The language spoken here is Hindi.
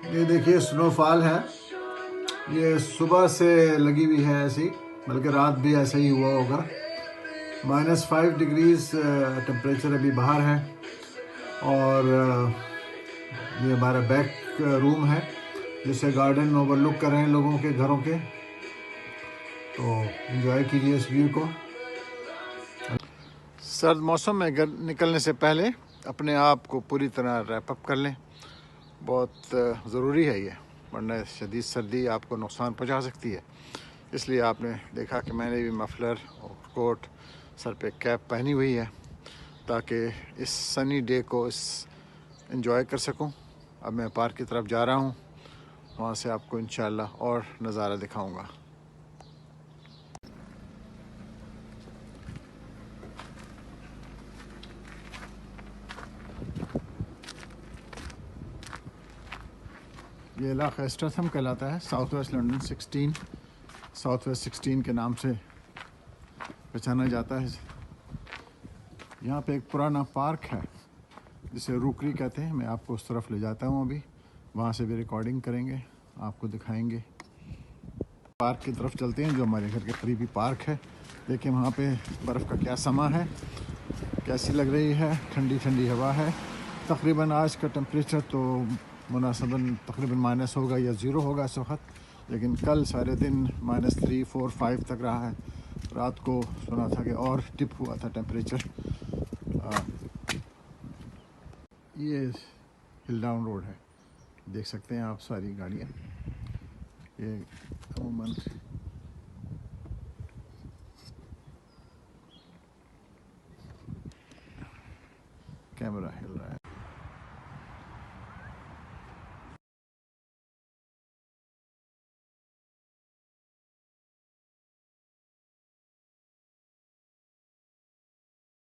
ये देखिए स्नोफॉल है, ये सुबह से लगी हुई है ऐसी, बल्कि रात भी ऐसा ही हुआ होगा। -5 डिग्रीज टेम्परेचर अभी बाहर है। और ये हमारा बैक रूम है जिसे गार्डन ओवरलुक कर रहे हैं लोगों के घरों के, तो एंजॉय कीजिए इस व्यू को। सर्द मौसम में घर निकलने से पहले अपने आप को पूरी तरह रैप अप कर लें, बहुत ज़रूरी है ये, वरना शदीद सर्दी आपको नुकसान पहुंचा सकती है। इसलिए आपने देखा कि मैंने भी मफलर और कोट, सर पे कैप पहनी हुई है ताकि इस सनी डे को एंजॉय कर सकूं। अब मैं पार्क की तरफ जा रहा हूं, वहां से आपको इंशाल्लाह और नज़ारा दिखाऊंगा। ये इलाका स्ट्रैथम कहलाता है, south west London 16, south west 16 के नाम से पहचाना जाता है। यहाँ पे एक पुराना पार्क है जिसे रूकरी कहते हैं। मैं आपको उस तरफ ले जाता हूँ अभी, वहाँ से भी रिकॉर्डिंग करेंगे, आपको दिखाएंगे। पार्क की तरफ चलते हैं जो हमारे घर के करीबी पार्क है। देखिए वहाँ पे बर्फ़ का क्या समा है, कैसी लग रही है, ठंडी ठंडी हवा है। तकरीबन आज का टेम्परेचर तो मुनासबन तकरीबन माइनस होगा या ज़ीरो होगा इस वक्त, लेकिन कल सारे दिन -3, 4, 5 तक रहा है। रात को सुना था कि और टिप हुआ था टेम्परेचर। ये हिल डाउन रोड है, देख सकते हैं आप सारी गाड़ियाँ। ये अमूमन कैमरा हिल रहा है।